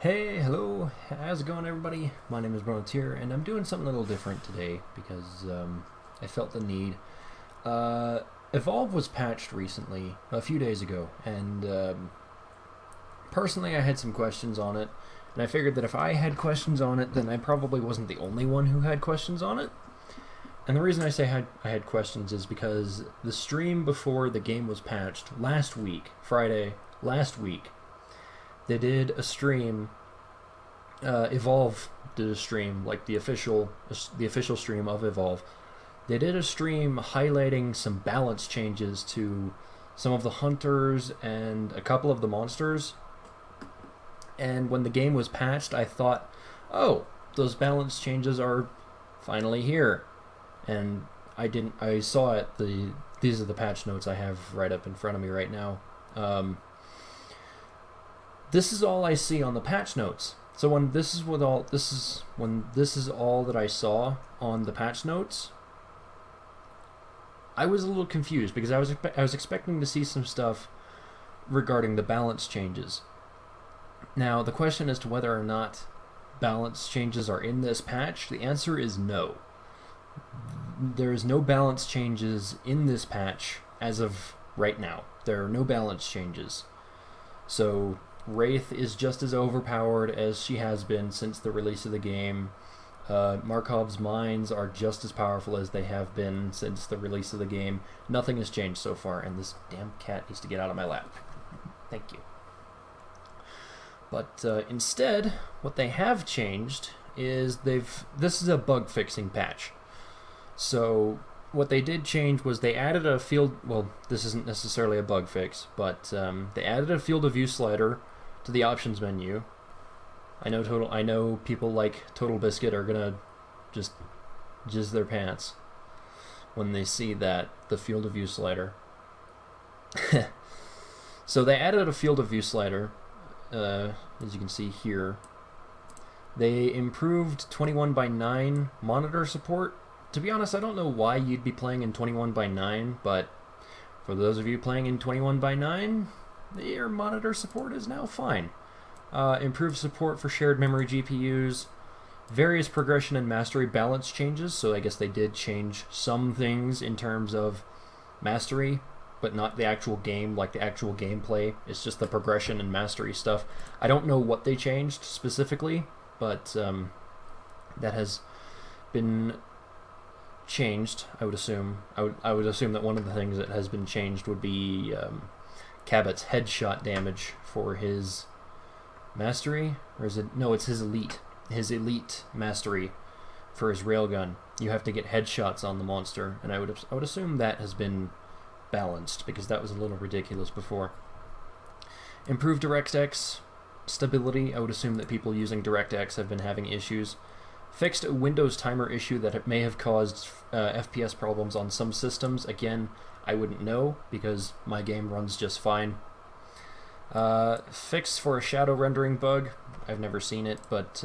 Hey, hello, how's it going, everybody? My name is Brontier, and I'm doing something a little different today because I felt the need. Uh, Evolve was patched recently, a few days ago, and personally, I had some questions on it, and I figured that if I had questions on it, then I probably wasn't the only one who had questions on it. And the reason I say I had questions is because the stream before the game was patched last week, Friday, last week, they did a stream. Evolve did a stream, like the official stream of Evolve. They did a stream highlighting some balance changes to some of the hunters and a couple of the monsters. And when the game was patched, I thought, oh, those balance changes are finally here. And I didn't. I saw it. These are the patch notes I have right up in front of me right now. Um, this is all I see on the patch notes. So when this is all that I saw on the patch notes, I was a little confused because I was expecting to see some stuff regarding the balance changes. Now, the question as to whether or not balance changes are in this patch, the answer is no. There is no balance changes in this patch as of right now. There are no balance changes. So Wraith is just as overpowered as she has been since the release of the game. Markov's mines are just as powerful as they have been since the release of the game. Nothing has changed so far, and this damn cat needs to get out of my lap. Thank you. But instead, what they have changed is this is a bug fixing patch. So what they did change was they added a field. Well, this isn't necessarily a bug fix, but they added a field of view slider to the options menu. I know people like Total Biscuit are gonna just jizz their pants when they see that the field of view slider. So they added a field of view slider, as you can see here. They improved 21 by 9 monitor support. To be honest, I don't know why you'd be playing in 21 by 9, but for those of you playing in 21 by 9, your monitor support is now fine. Improved support for shared memory GPUs, various progression and mastery balance changes, so I guess they did change some things in terms of mastery, but not the actual game, like the actual gameplay. It's just the progression and mastery stuff. I don't know what they changed specifically, but that has been changed. I would assume. I would assume that one of the things that has been changed would be Cabot's headshot damage for his mastery, or is it? No, it's his elite. His elite mastery for his railgun. You have to get headshots on the monster, and I would assume that has been balanced because that was a little ridiculous before. Improved DirectX stability. I would assume that people using DirectX have been having issues. Fixed a Windows timer issue that it may have caused FPS problems on some systems. Again, I wouldn't know because my game runs just fine. Fix for a shadow rendering bug. I've never seen it, but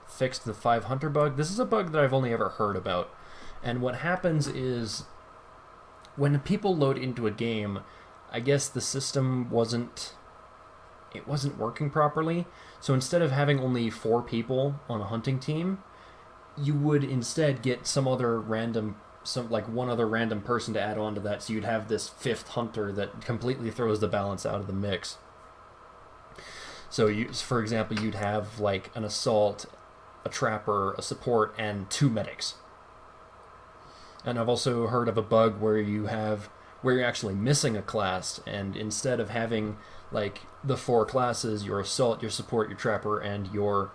fixed the 5 Hunter bug. This is a bug that I've only ever heard about. And what happens is when people load into a game, I guess the system wasn't working properly. So instead of having only 4 people on a hunting team, you would instead get some one other random person to add on to that, so you'd have this 5th hunter that completely throws the balance out of the mix. So for example, you'd have like an assault, a trapper, a support, and 2 medics. And I've also heard of a bug where you're actually missing a class, and instead of having like the 4 classes, your assault, your support, your trapper, and your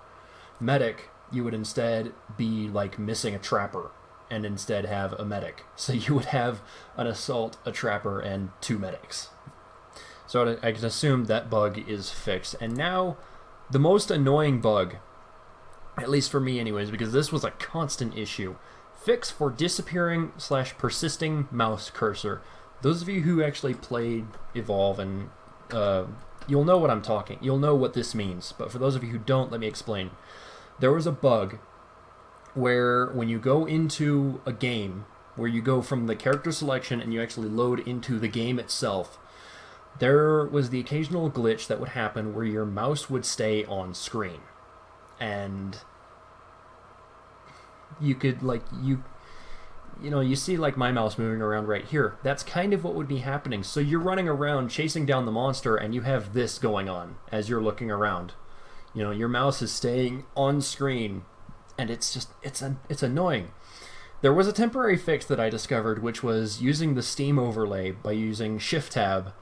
medic, you would instead be like missing a trapper and instead have a medic. So you would have an assault, a trapper, and 2 medics. So I can assume that bug is fixed. And now the most annoying bug, at least for me anyways, because this was a constant issue, fix for disappearing/persisting mouse cursor. Those of you who actually played Evolve, and you'll know what I'm talking. You'll know what this means. But for those of you who don't, let me explain. There was a bug where when you go into a game, where you go from the character selection and you actually load into the game itself, there was the occasional glitch that would happen where your mouse would stay on screen. And you could, like, you see, like, my mouse moving around right here. That's kind of what would be happening. So you're running around chasing down the monster, and you have this going on as you're looking around. You know, your mouse is staying on screen, and it's annoying. There was a temporary fix that I discovered, which was using the Steam overlay by using Shift-Tab.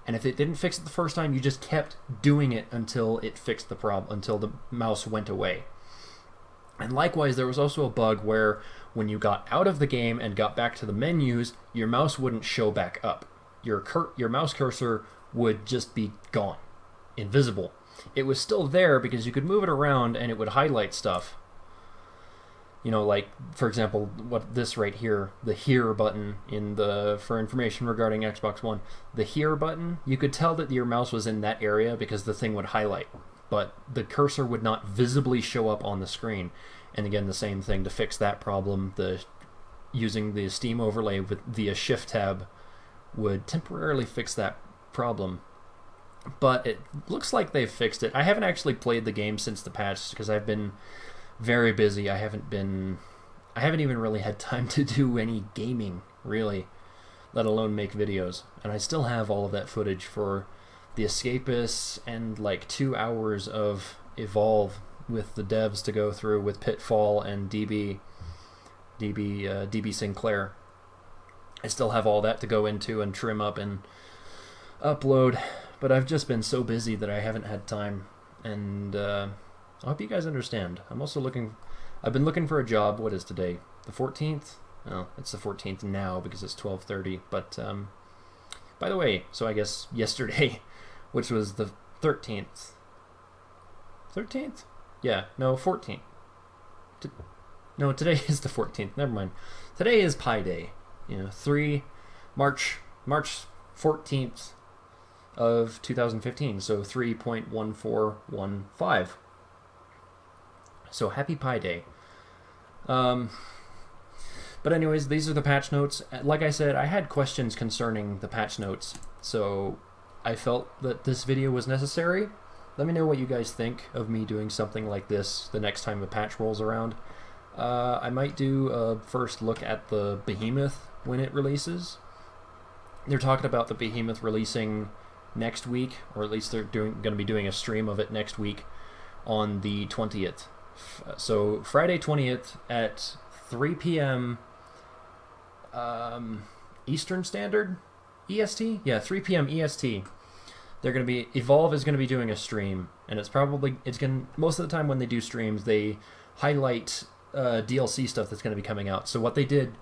And if it didn't fix it the first time, you just kept doing it until it fixed the problem, until the mouse went away. And likewise, there was also a bug where when you got out of the game and got back to the menus, your mouse wouldn't show back up. Your mouse cursor would just be gone, invisible. It was still there because you could move it around and it would highlight stuff. You know, like, for example, what this right here, the Here button for information regarding Xbox One, the Here button, you could tell that your mouse was in that area because the thing would highlight, but the cursor would not visibly show up on the screen. And again, the same thing to fix that problem. Using the Steam overlay via Shift-Tab would temporarily fix that problem. But it looks like they've fixed it. I haven't actually played the game since the patch because I've been very busy. I haven't even really had time to do any gaming, really, let alone make videos. And I still have all of that footage for The Escapists and like 2 hours of Evolve with the devs to go through with Pitfall and DB Sinclair. I still have all that to go into and trim up and upload, but I've just been so busy that I haven't had time, and I hope you guys understand. I've been looking for a job. What is today? The 14th? Oh, it's the 14th now because it's 12:30, but by the way, so I guess yesterday, which was the 13th. 13th? Yeah, no, 14th. No, today is the 14th. Never mind. Today is Pi Day. You know, March 14th of 2015. So 3.1415. So happy Pi Day. But anyways, these are the patch notes. Like I said, I had questions concerning the patch notes, so I felt that this video was necessary. Let me know what you guys think of me doing something like this the next time a patch rolls around. I might do a first look at the Behemoth when it releases. They're talking about the Behemoth releasing next week, or at least they're going to be doing a stream of it next week on the 20th. So Friday 20th at 3 p.m. Eastern Standard? EST? Yeah, 3 p.m. EST. Evolve is going to be doing a stream, and most of the time when they do streams, they highlight DLC stuff that's going to be coming out. So what they did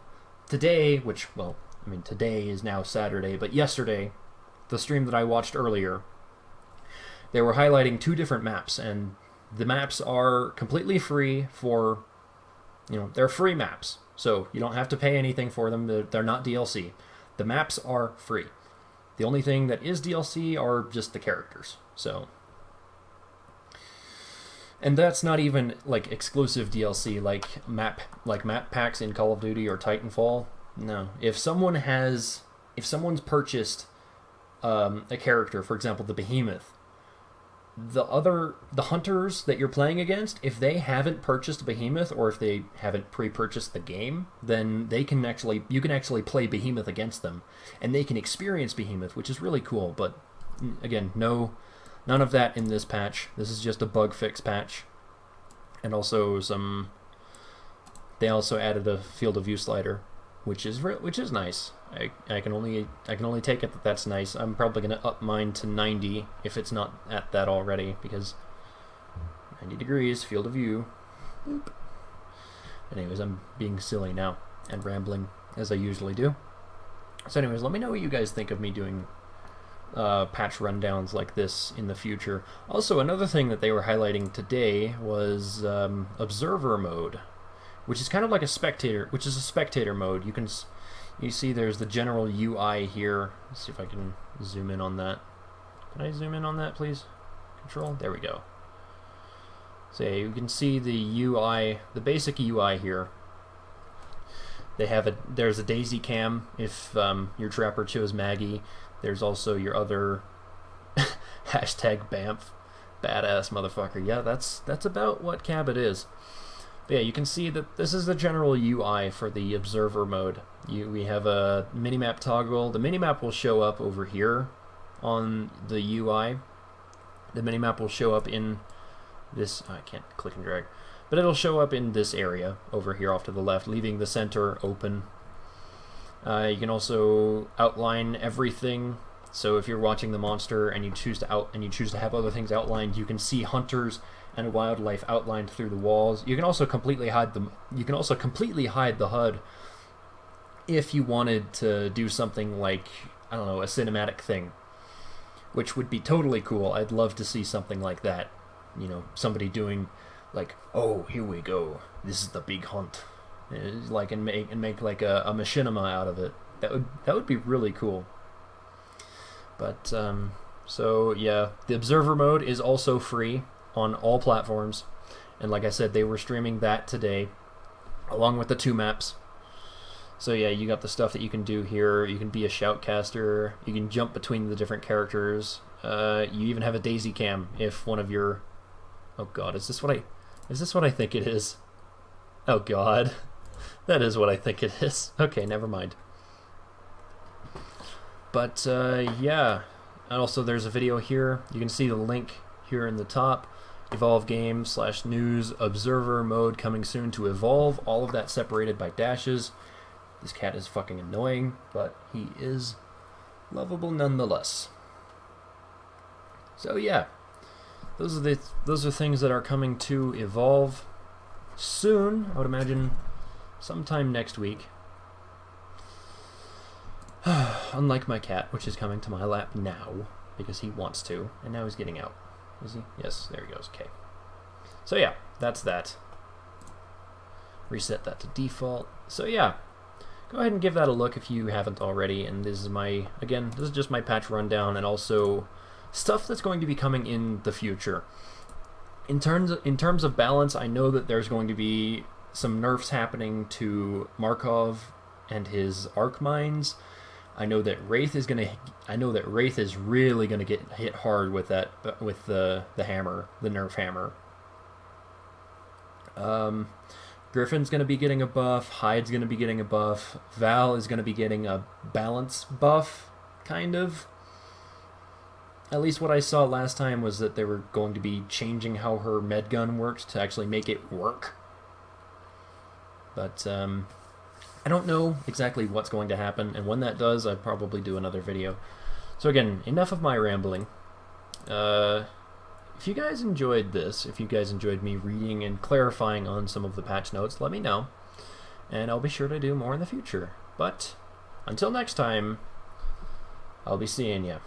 today, today is now Saturday, but yesterday, the stream that I watched earlier, they were highlighting 2 different maps, and the maps are completely free they're free maps, so you don't have to pay anything for them. They're not DLC. The maps are free. The only thing that is DLC are just the characters. So, and that's not even like exclusive DLC like map packs in Call of Duty or Titanfall. No, if someone's purchased a character, for example, the Behemoth, the hunters that you're playing against, if they haven't purchased Behemoth or if they haven't pre-purchased the game, then you can actually play Behemoth against them, and they can experience Behemoth, which is really cool. But again, none of that in this patch. This is just a bug fix patch, and also they also added a field of view slider, which is nice. I can only take it that's nice. I'm probably going to up mine to 90 if it's not at that already, because 90 degrees, field of view. Boop. Anyways, I'm being silly now and rambling as I usually do. So anyways, let me know what you guys think of me doing patch rundowns like this in the future. Also, another thing that they were highlighting today was observer mode, which is kind of like a spectator mode. You see there's the general UI here. Let's see if I can zoom in on that. Can I zoom in on that, please? Control? There we go. So you can see the UI, the basic UI here. There's a daisy cam if your trapper chose Maggie. There's also your other hashtag Banff, badass motherfucker. Yeah, that's about what Cabot is. But yeah, you can see that this is the general UI for the observer mode. We have a minimap toggle. The minimap will show up over here on the UI. The minimap will show up in this, I can't click and drag, but it'll show up in this area over here off to the left, leaving the center open. You can also outline everything. So if you're watching the monster and you choose to have other things outlined, you can see hunters and wildlife outlined through the walls. You can also completely hide them. You can also completely hide the HUD if you wanted to do something like, I don't know, a cinematic thing, which would be totally cool. I'd love to see something like that. You know, somebody doing like, oh, here we go, this is the big hunt, like, and make like a machinima out of it. That would be really cool. But so yeah, the observer mode is also free on all platforms, and like I said, they were streaming that today along with the 2 maps. So yeah, you got the stuff that you can do here. You can be a shoutcaster, you can jump between the different characters, you even have a daisy cam if one of your, oh god, is this what I think it is? Oh god, that is what I think it is. Okay, never mind. But yeah, and also there's a video here. You can see the link here in the top. Evolve game / news observer mode coming soon to Evolve. All of that separated by dashes. This cat is fucking annoying, but he is lovable nonetheless. So yeah, those are things that are coming to Evolve soon. I would imagine sometime next week. Unlike my cat, which is coming to my lap now because he wants to, and now he's getting out. Is he? Yes, there he goes. Okay. So yeah, that's that. Reset that to default. So yeah, go ahead and give that a look if you haven't already. And this is just my patch rundown, and also stuff that's going to be coming in the future. In terms of balance, I know that there's going to be some nerfs happening to Markov and his arc mines. I know that Wraith is really gonna get hit hard with that, with the hammer, the nerf hammer. Griffin's gonna be getting a buff. Hyde's gonna be getting a buff. Val is gonna be getting a balance buff, kind of. At least what I saw last time was that they were going to be changing how her med gun worked to actually make it work. But I don't know exactly what's going to happen, and when that does, I'd probably do another video. So again, enough of my rambling. If you guys enjoyed this, if you guys enjoyed me reading and clarifying on some of the patch notes, let me know, and I'll be sure to do more in the future. But until next time, I'll be seeing ya.